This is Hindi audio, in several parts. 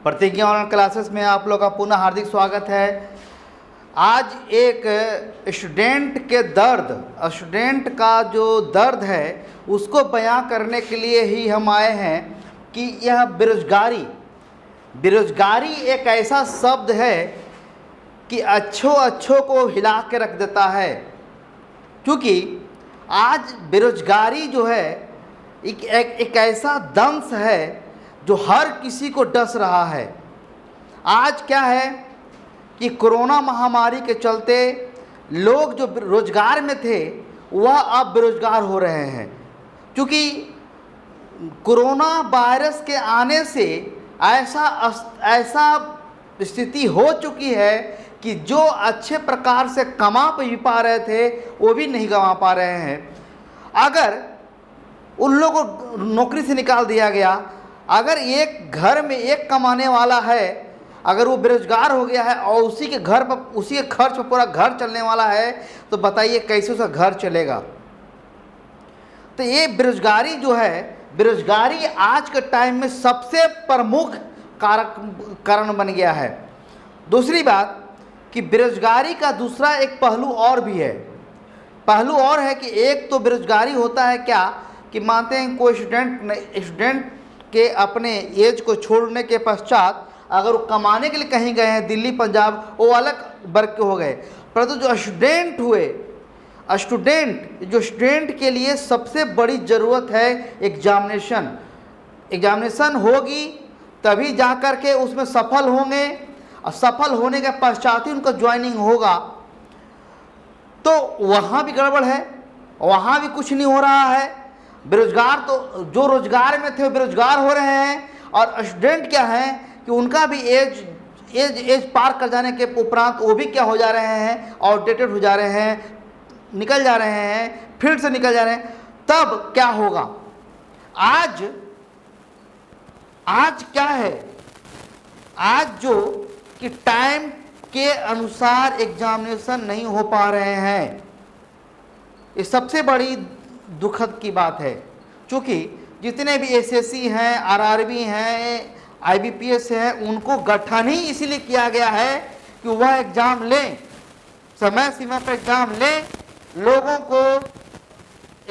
प्रतिज्ञा ऑनलाइन क्लासेस में आप लोग का पुनः हार्दिक स्वागत है। आज एक स्टूडेंट का जो दर्द है उसको बयां करने के लिए ही हम आए हैं कि यह बेरोजगारी एक ऐसा शब्द है कि अच्छों को हिला के रख देता है। क्योंकि आज बेरोजगारी जो है एक ऐसा दंश है जो हर किसी को डस रहा है। आज क्या है कि कोरोना महामारी के चलते लोग जो रोजगार में थे वह अब बेरोजगार हो रहे हैं। क्योंकि कोरोना वायरस के आने से ऐसा स्थिति हो चुकी है कि जो अच्छे प्रकार से कमा भी पा रहे थे वो भी नहीं कमा पा रहे हैं। अगर उन लोगों को नौकरी से निकाल दिया गया, अगर एक घर में एक कमाने वाला है, अगर वो बेरोजगार हो गया है और उसी के खर्च पर पूरा घर चलने वाला है, तो बताइए कैसे उसका घर चलेगा। तो ये बेरोजगारी जो है, बेरोजगारी आज के टाइम में सबसे प्रमुख कारण बन गया है। दूसरी बात कि बेरोजगारी का दूसरा एक पहलू और भी है। पहलू और है कि एक तो बेरोजगारी होता है क्या कि मानते हैं कोई स्टूडेंट के अपने एज को छोड़ने के पश्चात अगर वो कमाने के लिए कहीं गए हैं, दिल्ली पंजाब, वो अलग वर्ग के हो गए। परंतु जो स्टूडेंट के लिए सबसे बड़ी ज़रूरत है एग्जामिनेशन होगी, तभी जा कर के उसमें सफल होंगे और सफल होने के पश्चात ही उनका ज्वाइनिंग होगा। तो वहाँ भी गड़बड़ है, वहाँ भी कुछ नहीं हो रहा है। बेरोजगार तो जो रोजगार में थे वो बेरोजगार हो रहे हैं, और स्टूडेंट क्या है कि उनका भी एज पार कर जाने के उपरांत वो भी क्या हो जा रहे हैं, आउटडेटेड हो जा रहे हैं, निकल जा रहे हैं, फील्ड से निकल जा रहे हैं। तब क्या होगा? आज क्या है, आज जो कि टाइम के अनुसार एग्जामिनेशन नहीं हो पा रहे हैं, ये सबसे बड़ी दुखद की बात है। क्योंकि जितने भी एसएससी हैं, आरआरबी हैं, आईबीपीएस हैं, उनको गठन ही इसीलिए किया गया है कि वह एग्ज़ाम लें, समय सीमा पर एग्ज़ाम लें, लोगों को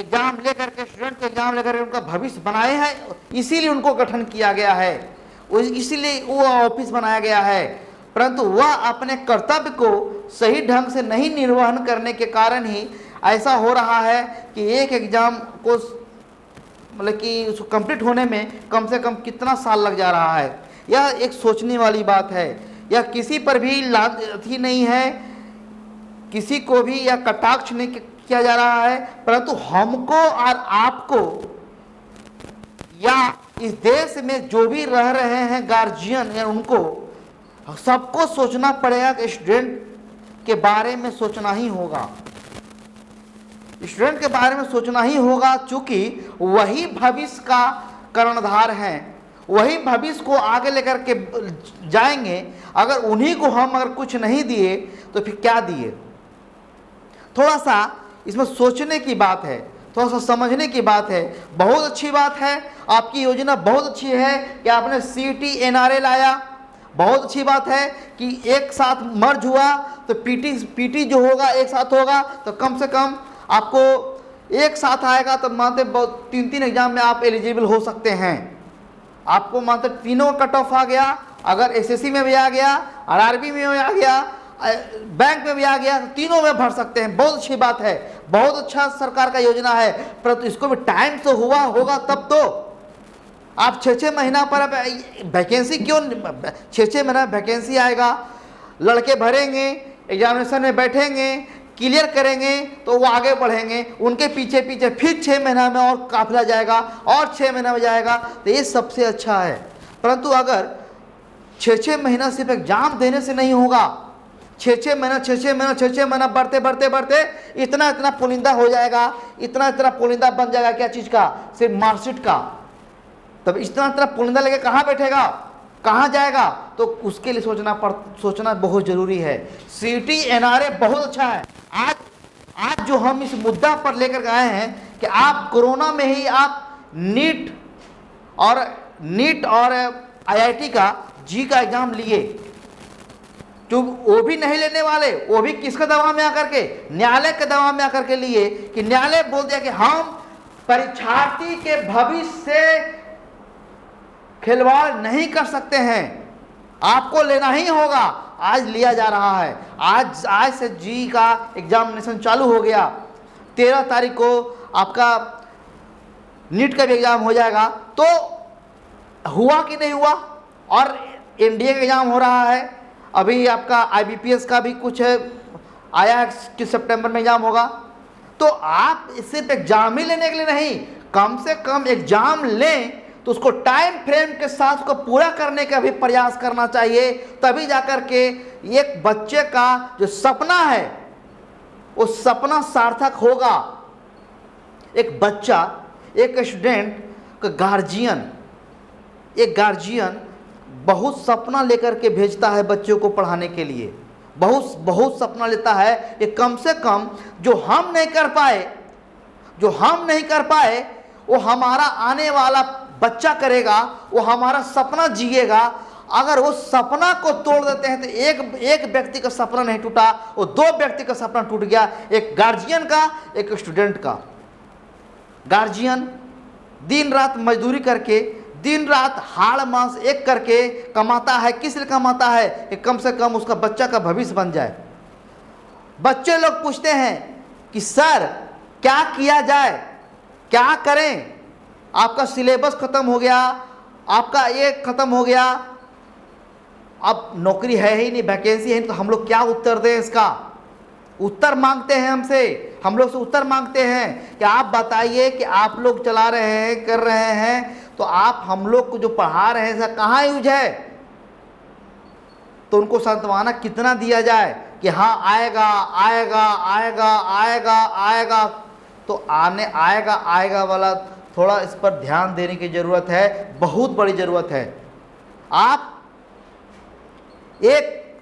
एग्ज़ाम लेकर के, स्टूडेंट को एग्ज़ाम लेकर के उनका भविष्य बनाए हैं। इसीलिए उनको गठन किया गया है, इसीलिए वो ऑफिस बनाया गया है। परंतु वह अपने कर्तव्य को सही ढंग से नहीं निर्वहन करने के कारण ही ऐसा हो रहा है कि एक एग्ज़ाम को मतलब कि उसको कंप्लीट होने में कम से कम कितना साल लग जा रहा है। यह एक सोचने वाली बात है। यह किसी पर भी लाथी नहीं है, किसी को भी यह कटाक्ष नहीं किया जा रहा है, परंतु हमको और आपको या इस देश में जो भी रह रहे हैं गार्जियन या उनको सबको सोचना पड़ेगा कि स्टूडेंट के बारे में सोचना ही होगा। स्टूडेंट के बारे में सोचना ही होगा, चूंकि वही भविष्य का कर्णधार हैं, वही भविष्य को आगे लेकर के जाएंगे। अगर उन्हीं को हम अगर कुछ नहीं दिए तो फिर क्या दिए? थोड़ा सा इसमें सोचने की बात है, थोड़ा सा समझने की बात है। बहुत अच्छी बात है, आपकी योजना बहुत अच्छी है कि आपने सीटी एनआरए लाया। बहुत अच्छी बात है कि एक साथ मर्ज हुआ तो पीटी जो होगा एक साथ होगा, तो कम से कम आपको एक साथ आएगा तो मानते 3 एग्जाम में आप एलिजिबल हो सकते हैं। आपको मानते तीनों कट ऑफ आ गया, अगर एसएससी में भी आ गया, आरआरबी में भी आ गया, बैंक में भी आ गया, तो तीनों में भर सकते हैं। बहुत अच्छी बात है, बहुत अच्छा सरकार का योजना है। परंतु इसको भी टाइम से होगा तब तो। आप 6 महीना पर वैकेंसी क्यों, 6 महीना वैकेंसी आएगा, लड़के भरेंगे, एग्जामिनेशन में बैठेंगे, क्लियर करेंगे तो वो आगे बढ़ेंगे, उनके पीछे फिर 6 महीना में और काफिला जाएगा और 6 महीना में जाएगा, तो ये सबसे अच्छा है। परंतु अगर 6 महीना सिर्फ एग्जाम देने से नहीं होगा, 6 महीना बढ़ते इतना पुलिंदा हो जाएगा, इतना पुलिंदा बन जाएगा। क्या चीज़ का? सिर्फ मार्कशीट का। तब इतना पुलिंदा लेके कहाँ बैठेगा, कहाँ जाएगा? तो उसके लिए सोचना बहुत ज़रूरी है। सीटी एनआरए बहुत अच्छा है। आज जो हम इस मुद्दा पर लेकर आए हैं कि आप कोरोना में ही आप नीट और आईआईटी का जी का एग्जाम लिए, जो वो भी नहीं लेने वाले, वो भी किसके दबाव में आकर के, न्यायालय के दबाव में आकर के लिए, कि न्यायालय बोल दिया कि हम परीक्षार्थी के भविष्य से खिलवाड़ नहीं कर सकते हैं, आपको लेना ही होगा। आज लिया जा रहा है। आज से जी का एग्जामिनेशन चालू हो गया। 13 तारीख को आपका नीट का भी एग्जाम हो जाएगा। तो हुआ कि नहीं हुआ? और एनडीए का एग्जाम हो रहा है। अभी आपका आईबीपीएस का भी कुछ आया है कि सितंबर में एग्जाम होगा। तो आप सिर्फ एग्जाम ही लेने के लिए नहीं, कम से कम एग्जाम लें तो उसको टाइम फ्रेम के साथ उसको पूरा करने का भी प्रयास करना चाहिए। तभी जाकर के एक बच्चे का जो सपना है वो सपना सार्थक होगा। एक बच्चा, एक स्टूडेंट का गार्जियन, एक गार्जियन बहुत सपना लेकर के भेजता है बच्चों को पढ़ाने के लिए, बहुत सपना लेता है कि कम से कम जो हम नहीं कर पाए वो हमारा आने वाला बच्चा करेगा, वो हमारा सपना जिएगा। अगर वो सपना को तोड़ देते हैं तो एक व्यक्ति का सपना नहीं टूटा, वो 2 व्यक्ति का सपना टूट गया, एक गार्जियन का, एक स्टूडेंट का। गार्जियन दिन रात मजदूरी करके, दिन रात हाड़ मांस एक करके कमाता है। किस लिए कमाता है? कि कम से कम उसका बच्चा का भविष्य बन जाए। बच्चे लोग पूछते हैं कि सर क्या किया जाए, क्या करें? आपका सिलेबस खत्म हो गया, आपका ये खत्म हो गया, अब नौकरी है ही नहीं, वैकेंसी है नहीं, तो हम लोग क्या उत्तर दें? इसका उत्तर मांगते हैं हमसे, हम लोग से उत्तर मांगते हैं कि आप बताइए कि आप लोग चला रहे हैं, कर रहे हैं, तो आप हम लोग को जो पढ़ा रहे हैं इसका कहाँ यूज है? तो उनको सांत्वना कितना दिया जाए कि हाँ आएगा आएगा आएगा आएगा आएगा। तो आएगा वाला थोड़ा इस पर ध्यान देने की ज़रूरत है, बहुत बड़ी ज़रूरत है। आप एक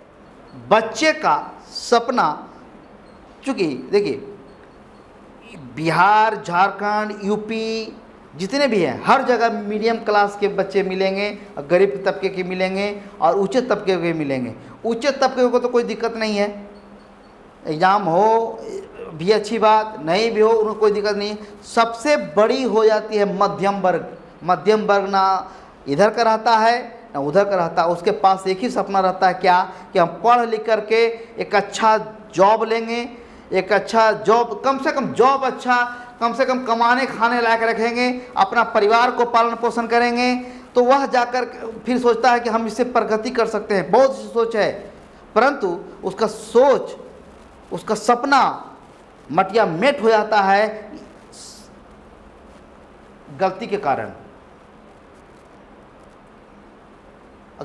बच्चे का सपना, चूँकि देखिए बिहार, झारखंड, यूपी जितने भी हैं, हर जगह मीडियम क्लास के बच्चे मिलेंगे, गरीब तबके के मिलेंगे और ऊंचे तबके के मिलेंगे। ऊंचे तबके को तो कोई दिक्कत नहीं है, एग्ज़ाम हो भी अच्छी बात, नहीं भी हो उनको कोई दिक्कत नहीं है। सबसे बड़ी हो जाती है मध्यम वर्ग। मध्यम वर्ग ना इधर का रहता है ना उधर का रहता है, उसके पास एक ही सपना रहता है, क्या? कि हम पढ़ लिख करके एक अच्छा जॉब लेंगे, एक अच्छा जॉब, कम से कम जॉब अच्छा, कम से कम कमाने खाने लायक रखेंगे, अपना परिवार को पालन पोषण करेंगे। तो वह जाकर फिर सोचता है कि हम इससे प्रगति कर सकते हैं। बहुत सी सोच है, परंतु उसका सोच, उसका सपना मटिया मेट हो जाता है गलती के कारण।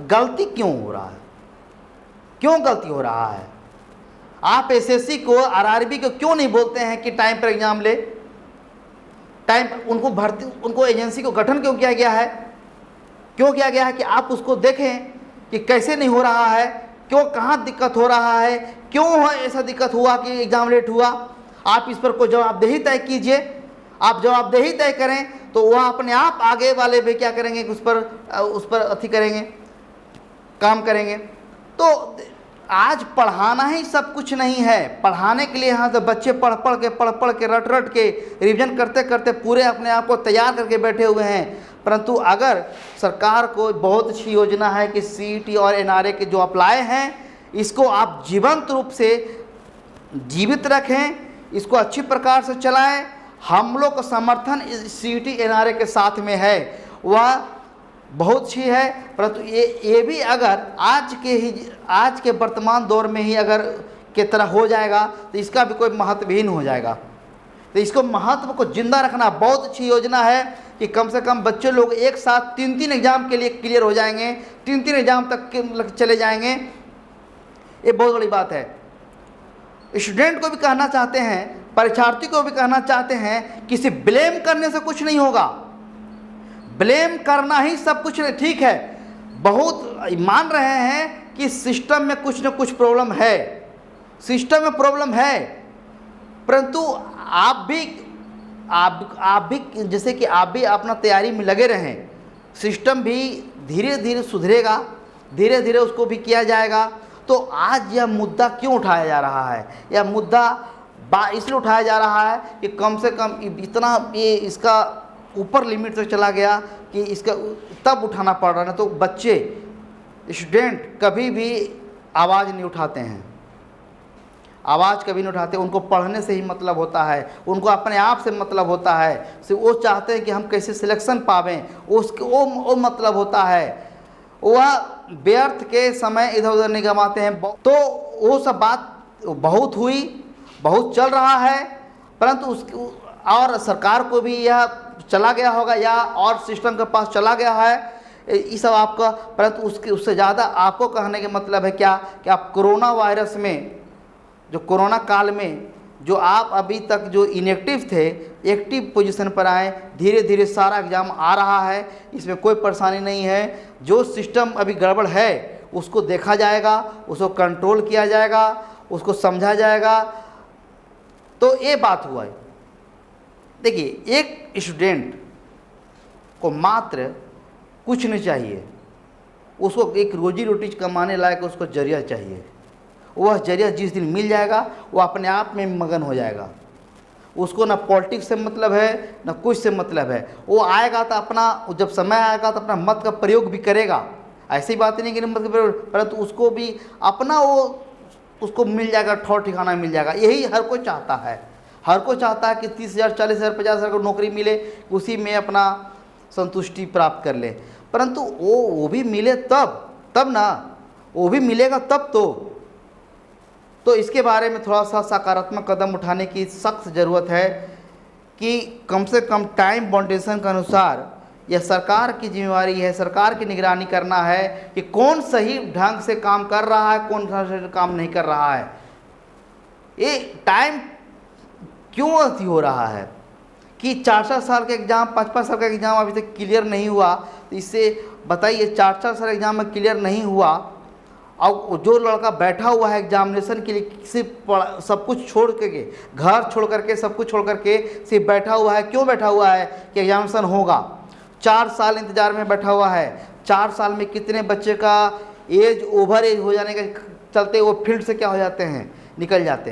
गलती क्यों हो रहा है? क्यों गलती हो रहा है? आप एसएससी को, आरआरबी को क्यों नहीं बोलते हैं कि टाइम पर एग्जाम ले? टाइम उनको भर्ती, उनको एजेंसी को गठन क्यों किया गया है? क्यों किया गया है कि आप उसको देखें कि कैसे नहीं हो रहा है, क्यों, कहाँ दिक्कत हो रहा है, क्यों ऐसा दिक्कत हुआ कि एग्जाम लेट हुआ। आप इस पर कोई जवाबदेही तय कीजिए। आप जवाबदेही तय करें तो वह अपने आप आगे वाले भी क्या करेंगे कि उस पर अथी करेंगे, काम करेंगे। तो आज पढ़ाना ही सब कुछ नहीं है। पढ़ाने के लिए यहाँ से बच्चे पढ़ पढ़ के रट के रिवीजन करते करते पूरे अपने आप को तैयार करके बैठे हुए हैं। परंतु अगर सरकार को बहुत अच्छी योजना है कि सीईटी और एनआरए के जो अप्लाई हैं इसको आप जीवंत रूप से जीवित रखें, इसको अच्छी प्रकार से चलाएं। हम लोग का समर्थन इस सीईटी एनआरए के साथ में है, वह बहुत अच्छी है। परंतु ये भी अगर आज के वर्तमान दौर में ही अगर के तरह हो जाएगा तो इसका भी कोई महत्वहीन हो जाएगा। तो इसको महत्व को जिंदा रखना बहुत अच्छी योजना है कि कम से कम बच्चे लोग एक साथ 3 एग्जाम के लिए क्लियर हो जाएंगे, 3 एग्जाम तक चले जाएंगे। ये बहुत बड़ी बात है। स्टूडेंट को भी कहना चाहते हैं, परीक्षार्थी को भी कहना चाहते हैं, किसी ब्लेम करने से कुछ नहीं होगा। ब्लेम करना ही सब कुछ नहीं। ठीक है, बहुत मान रहे हैं कि सिस्टम में कुछ न कुछ प्रॉब्लम है, सिस्टम में प्रॉब्लम है, परंतु आप भी जैसे कि आप भी अपना तैयारी में लगे रहें। सिस्टम भी धीरे धीरे सुधरेगा, धीरे धीरे उसको भी किया जाएगा। तो आज यह मुद्दा क्यों उठाया जा रहा है? यह मुद्दा इसलिए उठाया जा रहा है कि कम से कम इतना ये इसका ऊपर लिमिट तक चला गया कि इसका तब उठाना पड़ रहा है। तो बच्चे स्टूडेंट कभी भी आवाज़ नहीं उठाते हैं, आवाज़ कभी नहीं उठाते। उनको पढ़ने से ही मतलब होता है, उनको अपने आप से मतलब होता है। वो चाहते हैं कि हम कैसे सिलेक्शन पावें, वो मतलब होता है। वह व्यर्थ के समय इधर उधर नहीं गंवाते हैं। तो वो सब बात बहुत हुई, बहुत चल रहा है, परंतु और सरकार को भी यह चला गया होगा या और सिस्टम के पास चला गया है ये सब आपका। परंतु उससे ज़्यादा आपको कहने का मतलब है क्या कि आप कोरोना वायरस में, जो कोरोना काल में जो आप अभी तक जो इनएक्टिव थे, एक्टिव पोजीशन पर आए। धीरे धीरे सारा एग्ज़ाम आ रहा है, इसमें कोई परेशानी नहीं है। जो सिस्टम अभी गड़बड़ है उसको देखा जाएगा, उसको कंट्रोल किया जाएगा, उसको समझा जाएगा। तो ये बात हुआ है। देखिए, एक स्टूडेंट को मात्र कुछ नहीं चाहिए, उसको एक रोजी रोटी कमाने लायक उसको जरिया चाहिए। वह जरिया जिस दिन मिल जाएगा वो अपने आप में मगन हो जाएगा। उसको ना पॉलिटिक्स से मतलब है ना कुछ से मतलब है। वो आएगा तो अपना, जब समय आएगा तो अपना मत का प्रयोग भी करेगा। ऐसी बात नहीं कि मत का प्रयोग, परंतु उसको भी अपना उसको मिल जाएगा, ठौर ठिकाना मिल जाएगा। यही हर कोई चाहता है। हर कोई चाहता है कि 30,000 40,000 50,000 को नौकरी मिले, उसी में अपना संतुष्टि प्राप्त कर ले। परंतु वो भी मिले तब ना, वो भी मिलेगा तब तो इसके बारे में थोड़ा सा सकारात्मक कदम उठाने की सख्त ज़रूरत है कि कम से कम टाइम बाउंडेशन के अनुसार यह सरकार की जिम्मेवारी है, सरकार की निगरानी करना है कि कौन सही ढंग से काम कर रहा है, कौन सही काम नहीं कर रहा है। ये टाइम क्यों ऐसी हो रहा है कि 4-4 साल का एग्ज़ाम, 5-5 साल का एग्ज़ाम अभी तक क्लियर नहीं हुआ। तो इससे बताइए, 4-4 साल एग्ज़ाम में क्लियर नहीं हुआ और जो लड़का बैठा हुआ है एग्जामिनेशन के लिए सिर्फ सब कुछ छोड़ के, घर छोड़ करके, सब कुछ छोड़ करके सिर्फ बैठा हुआ है। क्यों बैठा हुआ है कि एग्जामिनेशन होगा? 4 साल इंतज़ार में बैठा हुआ है। 4 साल में कितने बच्चे का एज ओवर एज हो जाने के चलते वो फील्ड से क्या हो जाते हैं, निकल जाते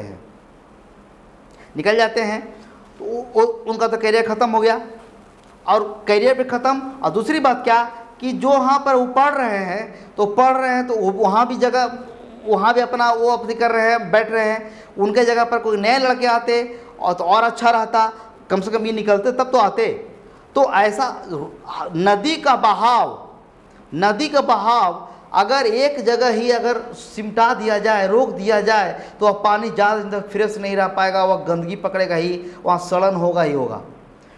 हैं। तो उनका तो करियर ख़त्म हो गया, और करियर भी ख़त्म। और दूसरी बात क्या कि जो वहाँ पर वो पढ़ रहे हैं तो वहाँ भी जगह, वहाँ भी अपना वो अपनी कर रहे हैं, बैठ रहे हैं। उनके जगह पर कोई नए लड़के आते और अच्छा रहता, कम से कम ये निकलते तब तो आते। तो ऐसा नदी का बहाव अगर एक जगह ही अगर सिमटा दिया जाए, रोक दिया जाए, तो वह पानी ज़्यादा फ्रेश नहीं रह पाएगा, वह गंदगी पकड़ेगा ही, वहाँ सड़न होगा ही होगा।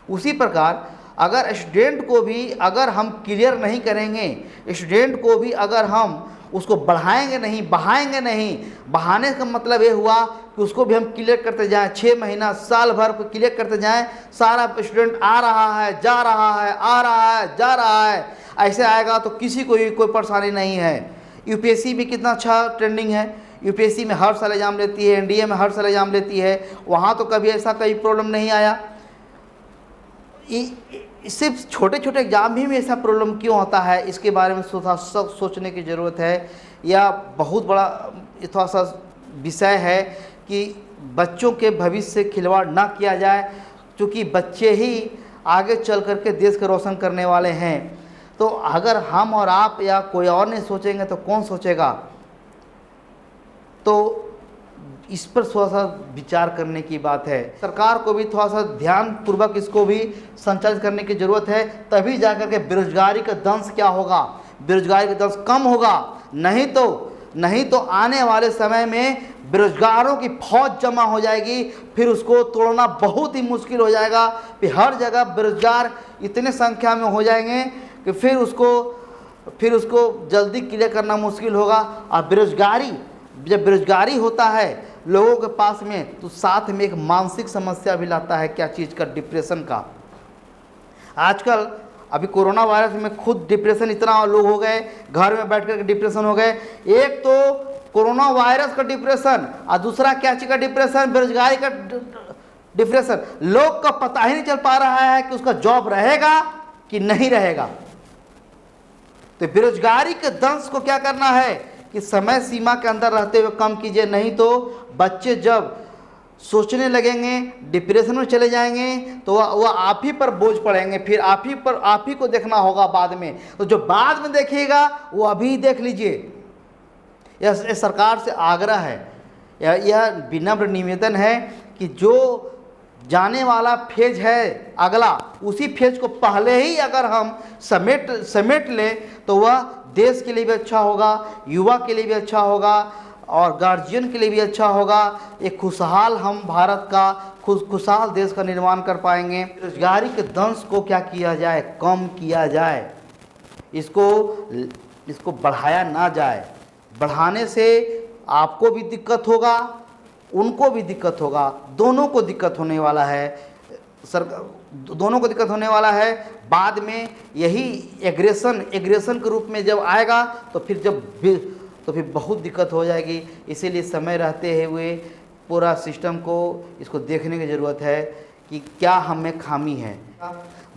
उसी प्रकार अगर स्टूडेंट को भी अगर हम क्लियर नहीं करेंगे, स्टूडेंट को भी अगर हम उसको बढ़ाएंगे नहीं, बहाएंगे नहीं, बहाने का मतलब ये हुआ कि उसको भी हम क्लियर करते जाएं, 6 महीना साल भर को क्लियर करते जाएं। सारा स्टूडेंट आ रहा है, जा रहा है, आ रहा है, जा रहा है, ऐसे आएगा तो किसी को भी कोई परेशानी नहीं है। यूपीएससी भी कितना अच्छा ट्रेंडिंग है, यूपीएससी में हर साल एग्जाम लेती है, एनडीए में हर साल एग्जाम लेती है, वहाँ तो कभी ऐसा कोई प्रॉब्लम नहीं आया। सिर्फ छोटे छोटे एग्जाम ही में ऐसा प्रॉब्लम क्यों होता है, इसके बारे में सोचने की ज़रूरत है। यह बहुत बड़ा थोड़ा सा विषय है कि बच्चों के भविष्य से खिलवाड़ ना किया जाए, क्योंकि बच्चे ही आगे चल करके देश को रोशन करने वाले हैं। तो अगर हम और आप या कोई और नहीं सोचेंगे तो कौन सोचेगा? तो इस पर थोड़ा सा विचार करने की बात है। सरकार को भी थोड़ा सा ध्यानपूर्वक इसको भी संचालित करने की ज़रूरत है, तभी जाकर के बेरोजगारी का दंश क्या होगा, बेरोजगारी का दंश कम होगा। नहीं तो आने वाले समय में बेरोजगारों की फौज जमा हो जाएगी, फिर उसको तोड़ना बहुत ही मुश्किल हो जाएगा। फिर हर जगह बेरोजगार इतने संख्या में हो जाएंगे कि फिर उसको जल्दी क्लियर करना मुश्किल होगा। और जब बेरोजगारी होता है लोगों के पास में, तो साथ में एक मानसिक समस्या भी लाता है। क्या चीज़ का? डिप्रेशन का। आजकल अभी कोरोना वायरस में खुद डिप्रेशन इतना लोग हो गए, घर में बैठ कर डिप्रेशन हो गए। एक तो कोरोना वायरस का डिप्रेशन और दूसरा क्या चीज़ का डिप्रेशन? बेरोजगारी का डिप्रेशन। लोग का पता ही नहीं चल पा रहा है कि उसका जॉब रहेगा कि नहीं रहेगा। तो बेरोजगारी के दंश को क्या करना है कि समय सीमा के अंदर रहते हुए कम कीजिए, नहीं तो बच्चे जब सोचने लगेंगे, डिप्रेशन में चले जाएंगे, तो वह आप ही पर बोझ पड़ेंगे, फिर आप ही को देखना होगा बाद में। तो जो बाद में देखिएगा वो अभी देख लीजिए। यह सरकार से आग्रह है, यह विनम्र निवेदन है कि जो जाने वाला फेज है अगला, उसी फेज को पहले ही अगर हम समेट लें तो वह देश के लिए भी अच्छा होगा, युवा के लिए भी अच्छा होगा और गार्जियन के लिए भी अच्छा होगा। एक खुशहाल हम भारत का खुशहाल देश का निर्माण कर पाएंगे। बेरोजगारी के दंश को क्या किया जाए, कम किया जाए, इसको बढ़ाया ना जाए। बढ़ाने से आपको भी दिक्कत होगा, उनको भी दिक्कत होगा, दोनों को दिक्कत होने वाला है। दोनों को दिक्कत होने वाला है। बाद में यही एग्रेशन के रूप में जब आएगा तो फिर बहुत दिक्कत हो जाएगी। इसीलिए समय रहते हुए पूरा सिस्टम को इसको देखने की ज़रूरत है कि क्या हमें खामी है।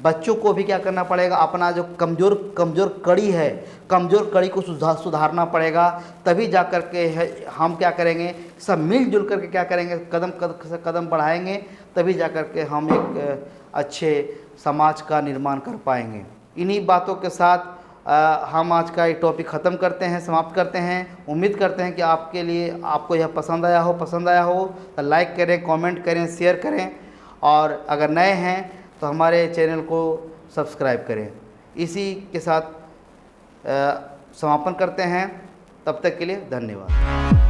बच्चों को भी क्या करना पड़ेगा, अपना जो कमज़ोर कड़ी है, कमज़ोर कड़ी को सुधारना पड़ेगा। तभी जा कर के हम क्या करेंगे, सब मिलजुल करके क्या करेंगे, कदम बढ़ाएंगे, तभी जा कर के हम एक अच्छे समाज का निर्माण कर पाएंगे। इन्हीं बातों के साथ हम आज का ये टॉपिक ख़त्म करते हैं, समाप्त करते हैं। उम्मीद करते हैं कि आपको यह पसंद आया हो तो लाइक करें, कमेंट करें, शेयर करें और अगर नए हैं तो हमारे चैनल को सब्सक्राइब करें। इसी के साथ समापन करते हैं। तब तक के लिए धन्यवाद।